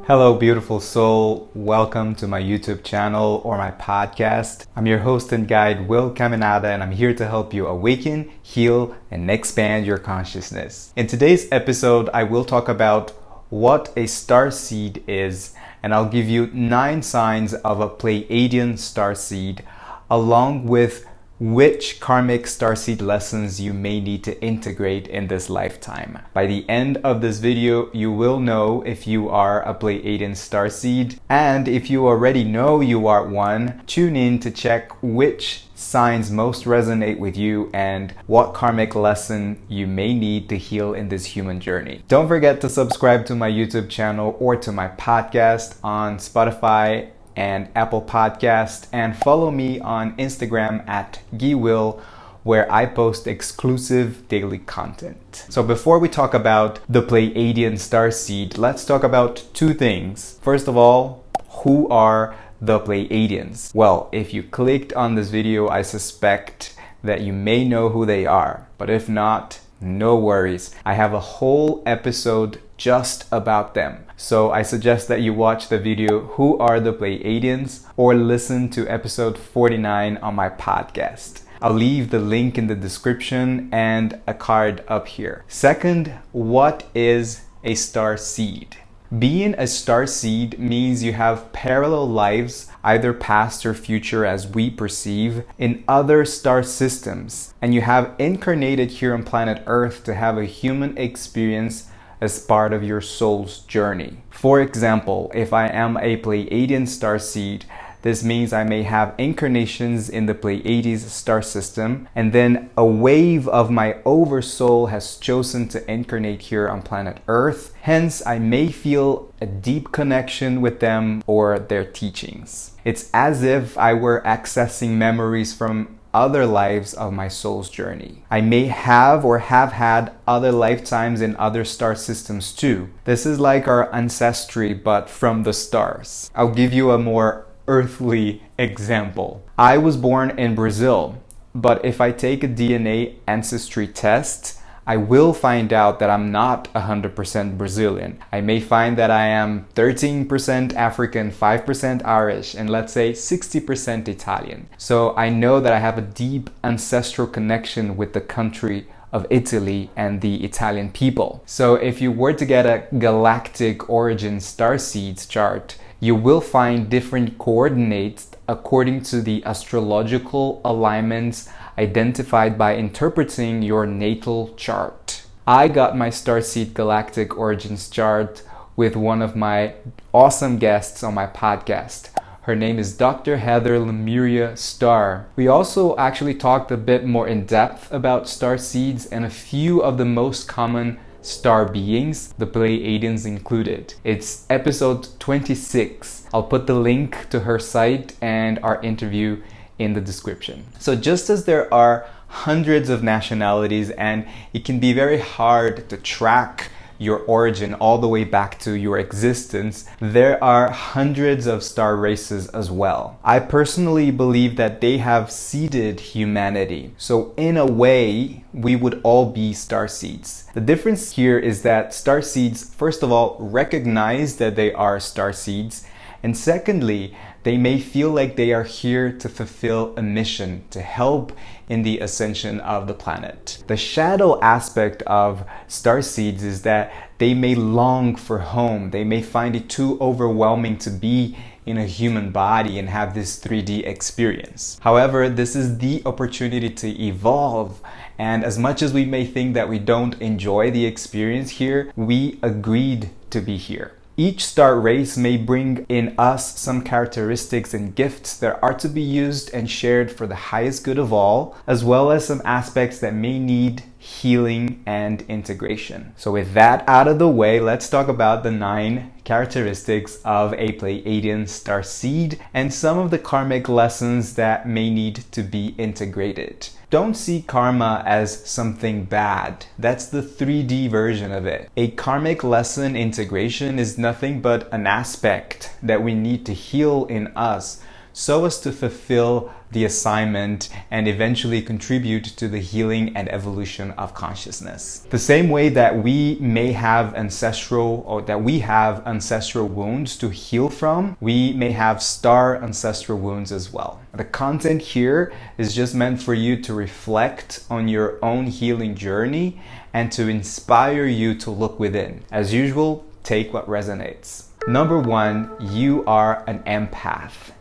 Hello, beautiful soul. Welcome to my YouTube channel or my podcast. I'm your host and guide, Caminada, and I'm here to help you awaken, heal, and expand your consciousness. In today's episode, I will talk about what a starseed is, and I'll give you 9 signs of a Pleiadian starseed, along with which karmic starseed lessons you may need to integrate in this lifetime. By the end of this video, you will know if you are a Pleiadian starseed, and if you already know you are one, tune in to check which signs most resonate with you and what karmic lesson you may need to heal in this human journey. Don't forget to subscribe to my YouTube channel or to my podcast on Spotify and Apple Podcast, and follow me on Instagram at GuiWill, where I post exclusive daily content. So before we talk about the Pleiadian Starseed, let's talk about 2 things. First of all, who are the Pleiadians? Well, if you clicked on this video, I suspect that you may know who they are. But if not, no worries. I have a whole episode just about them. So I suggest that you watch the video, Who Are the Pleiadians? Or listen to episode 49 on my podcast. I'll leave the link in the description and a card up here. Second, what is a starseed? Being a starseed means you have parallel lives, either past or future as we perceive, in other star systems, and you have incarnated here on planet Earth to have a human experience as part of your soul's journey. For example, if I am a Pleiadian starseed, this means I may have incarnations in the Pleiades star system, and then a wave of my oversoul has chosen to incarnate here on planet Earth. Hence, I may feel a deep connection with them or their teachings. It's as if I were accessing memories from other lives of my soul's journey. I may have or have had other lifetimes in other star systems too. This is like our ancestry, but from the stars. I'll give you a more earthly example. I was born in Brazil, but if I take a DNA ancestry test, I will find out that I'm not 100% Brazilian. I may find that I am 13% African, 5% Irish, and let's say 60% Italian. So I know that I have a deep ancestral connection with the country of Italy and the Italian people. So if you were to get a galactic origin starseeds chart, you will find different coordinates according to the astrological alignments identified by interpreting your natal chart. I got my starseed galactic origins chart with one of my awesome guests on my podcast. Her name is Dr. Heather Lemuria Starr. We also actually talked a bit more in depth about starseeds and a few of the most common star beings, the Pleiadians included. It's episode 26. I'll put the link to her site and our interview in the description. So just as there are hundreds of nationalities and it can be very hard to track your origin all the way back to your existence, there are hundreds of star races as well. I personally believe that they have seeded humanity. So in a way, we would all be starseeds. The difference here is that starseeds, first of all, recognize that they are starseeds, and secondly, they may feel like they are here to fulfill a mission, to help in the ascension of the planet. The shadow aspect of starseeds is that they may long for home. They may find it too overwhelming to be in a human body and have this 3D experience. However, this is the opportunity to evolve. And as much as we may think that we don't enjoy the experience here, we agreed to be here. Each star race may bring in us some characteristics and gifts that are to be used and shared for the highest good of all, as well as some aspects that may need healing and integration. So with that out of the way, let's talk about the 9 characteristics of a Pleiadian starseed and some of the karmic lessons that may need to be integrated. Don't see karma as something bad. That's the 3D version of it. A karmic lesson integration is nothing but an aspect that we need to heal in us so as to fulfill the assignment and eventually contribute to the healing and evolution of consciousness. The same way that we have ancestral wounds to heal from, we may have star ancestral wounds as well. The content here is just meant for you to reflect on your own healing journey and to inspire you to look within. As usual, take what resonates. Number 1, you are an empath.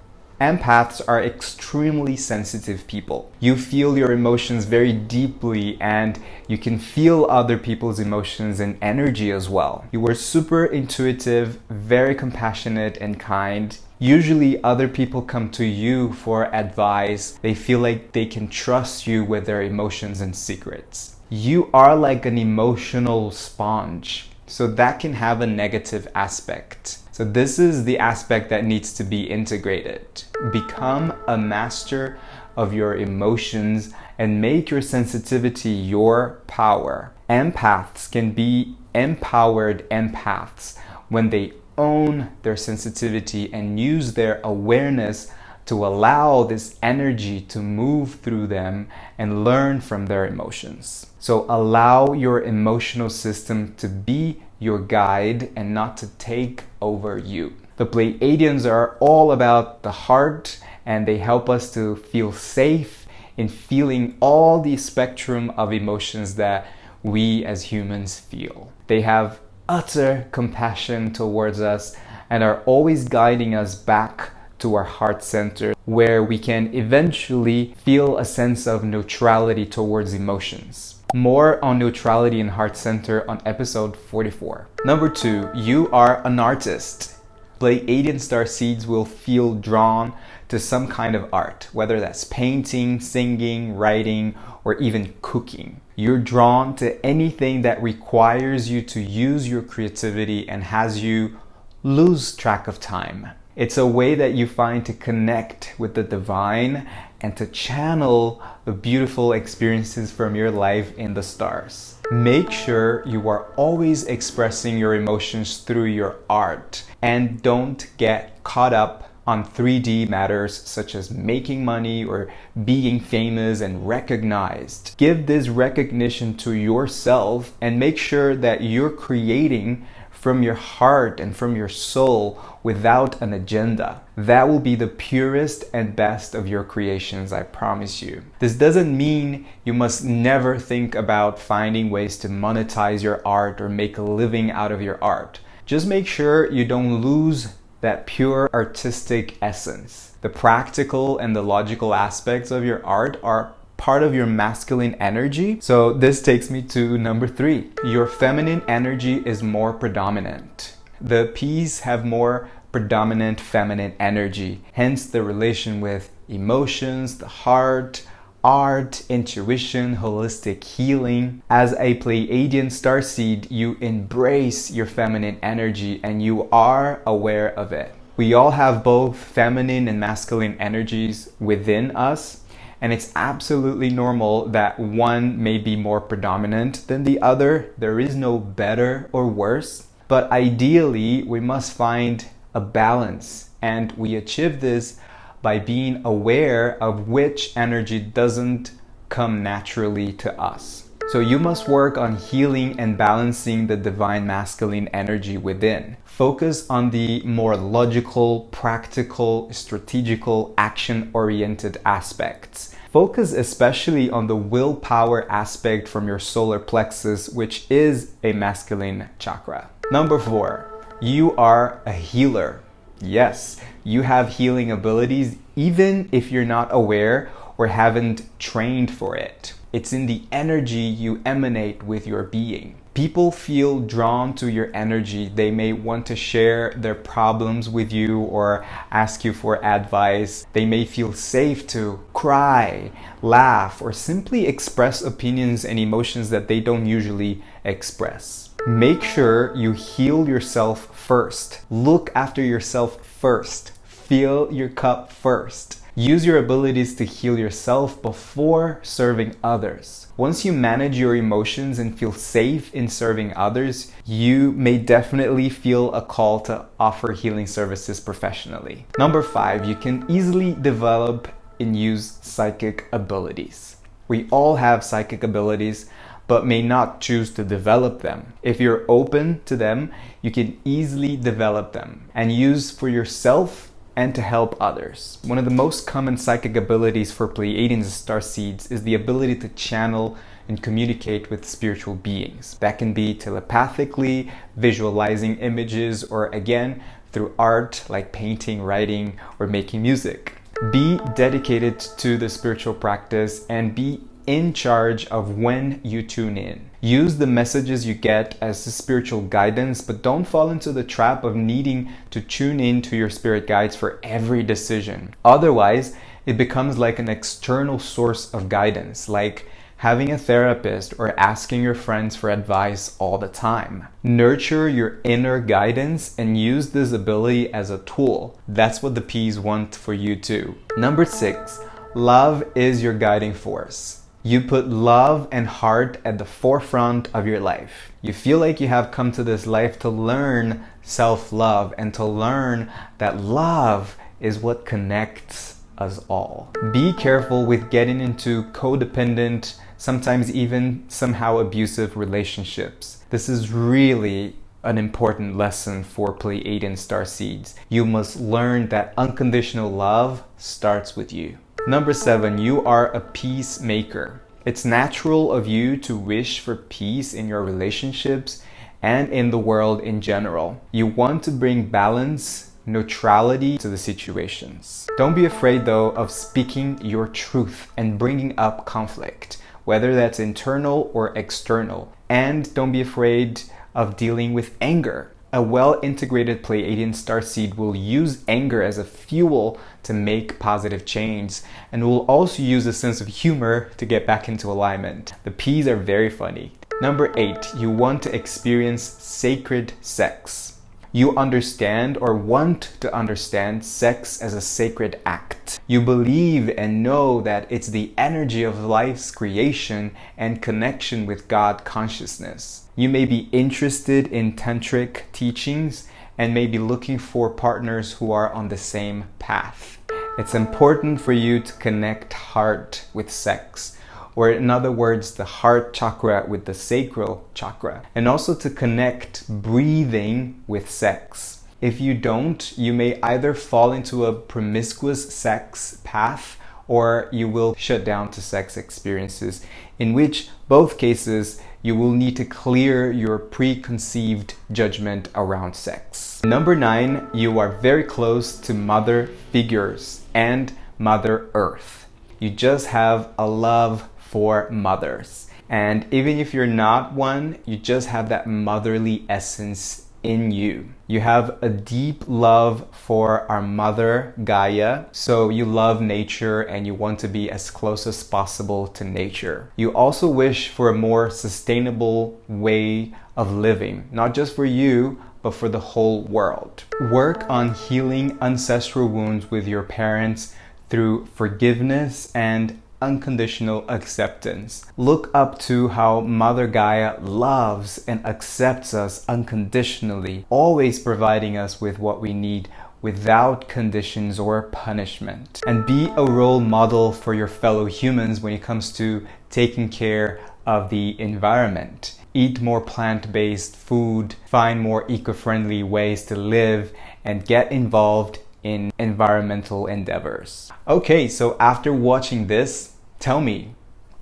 Empaths are extremely sensitive people. You feel your emotions very deeply and you can feel other people's emotions and energy as well. You are super intuitive, very compassionate and kind. Usually other people come to you for advice. They feel like they can trust you with their emotions and secrets. You are like an emotional sponge. So that can have a negative aspect. So this is the aspect that needs to be integrated. Become a master of your emotions and make your sensitivity your power. Empaths can be empowered empaths when they own their sensitivity and use their awareness to allow this energy to move through them and learn from their emotions. So allow your emotional system to be your guide and not to take over you. The Pleiadians are all about the heart and they help us to feel safe in feeling all the spectrum of emotions that we as humans feel. They have utter compassion towards us and are always guiding us back to our heart center, where we can eventually feel a sense of neutrality towards emotions. More on neutrality and heart center on episode 44. Number 2, you are an artist. Pleiadian Starseeds will feel drawn to some kind of art, whether that's painting, singing, writing, or even cooking. You're drawn to anything that requires you to use your creativity and has you lose track of time. It's a way that you find to connect with the divine and to channel the beautiful experiences from your life in the stars. Make sure you are always expressing your emotions through your art and don't get caught up on 3D matters such as making money or being famous and recognized. Give this recognition to yourself and make sure that you're creating from your heart and from your soul without an agenda. That will be the purest and best of your creations, I promise you. This doesn't mean you must never think about finding ways to monetize your art or make a living out of your art. Just make sure you don't lose that pure artistic essence. The practical and the logical aspects of your art are part of your masculine energy. So this takes me to number 3. Your feminine energy is more predominant. The P's have more predominant feminine energy, hence the relation with emotions, the heart, art, intuition, holistic healing. As a Pleiadian Starseed, you embrace your feminine energy and you are aware of it. We all have both feminine and masculine energies within us. And it's absolutely normal that one may be more predominant than the other. There is no better or worse. But ideally, we must find a balance. And we achieve this by being aware of which energy doesn't come naturally to us. So you must work on healing and balancing the divine masculine energy within. Focus on the more logical, practical, strategical, action-oriented aspects. Focus especially on the willpower aspect from your solar plexus, which is a masculine chakra. Number 4, you are a healer. Yes, you have healing abilities even if you're not aware or haven't trained for it. It's in the energy you emanate with your being. People feel drawn to your energy. They may want to share their problems with you or ask you for advice. They may feel safe to cry, laugh, or simply express opinions and emotions that they don't usually express. Make sure you heal yourself first. Look after yourself first. Fill your cup first. Use your abilities to heal yourself before serving others. Once you manage your emotions and feel safe in serving others, you may definitely feel a call to offer healing services professionally. Number 5, you can easily develop and use psychic abilities. We all have psychic abilities, but may not choose to develop them. If you're open to them, you can easily develop them and use for yourself and to help others. One of the most common psychic abilities for Pleiadians starseeds is the ability to channel and communicate with spiritual beings. That can be telepathically, visualizing images, or again, through art like painting, writing, or making music. Be dedicated to the spiritual practice and be in charge of when you tune in. Use the messages you get as spiritual guidance, but don't fall into the trap of needing to tune in to your spirit guides for every decision. Otherwise, it becomes like an external source of guidance, like having a therapist or asking your friends for advice all the time. Nurture your inner guidance and use this ability as a tool. That's what the P's want for you too. Number 6, love is your guiding force. You put love and heart at the forefront of your life. You feel like you have come to this life to learn self-love and to learn that love is what connects us all. Be careful with getting into codependent, sometimes even somehow abusive relationships. This is really an important lesson for Pleiadian starseeds. You must learn that unconditional love starts with you. Number 7, you are a peacemaker. It's natural of you to wish for peace in your relationships and in the world in general. You want to bring balance, neutrality to the situations. Don't be afraid though of speaking your truth and bringing up conflict, whether that's internal or external. And don't be afraid of dealing with anger. A well-integrated Pleiadian starseed will use anger as a fuel to make positive change and will also use a sense of humor to get back into alignment. The P's are very funny. Number 8, you want to experience sacred sex. You understand or want to understand sex as a sacred act. You believe and know that it's the energy of life's creation and connection with God consciousness. You may be interested in tantric teachings and may be looking for partners who are on the same path. It's important for you to connect heart with sex, or in other words, the heart chakra with the sacral chakra, and also to connect breathing with sex. If you don't, you may either fall into a promiscuous sex path or you will shut down to sex experiences, in which both cases you will need to clear your preconceived judgment around sex. Number 9, you are very close to mother figures and Mother Earth. You just have a love for mothers. And even if you're not one, you just have that motherly essence in you. You have a deep love for our mother Gaia, so you love nature and you want to be as close as possible to nature. You also wish for a more sustainable way of living, not just for you, but for the whole world. Work on healing ancestral wounds with your parents through forgiveness and unconditional acceptance. Look up to how Mother Gaia loves and accepts us unconditionally, always providing us with what we need without conditions or punishment. And be a role model for your fellow humans when it comes to taking care of the environment. Eat more plant-based food, find more eco-friendly ways to live, and get involved in environmental endeavors. Okay, so after watching this, tell me,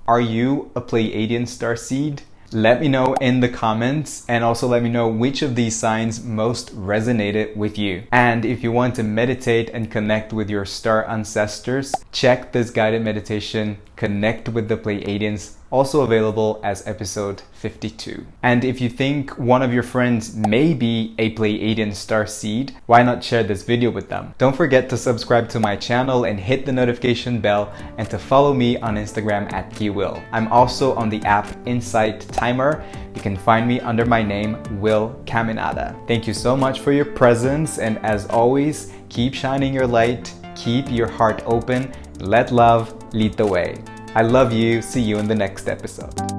are you a Pleiadian starseed? Let me know in the comments, and also let me know which of these signs most resonated with you. And if you want to meditate and connect with your star ancestors, check this guided meditation, Connect with the Pleiadians, also available as episode 52. And if you think one of your friends may be a Pleiadian starseed, why not share this video with them? Don't forget to subscribe to my channel and hit the notification bell, and to follow me on Instagram at @PWill. I'm also on the app Insight Timer. You can find me under my name, Will Caminada. Thank you so much for your presence, and as always, keep shining your light, keep your heart open, let love lead the way. I love you. See you in the next episode.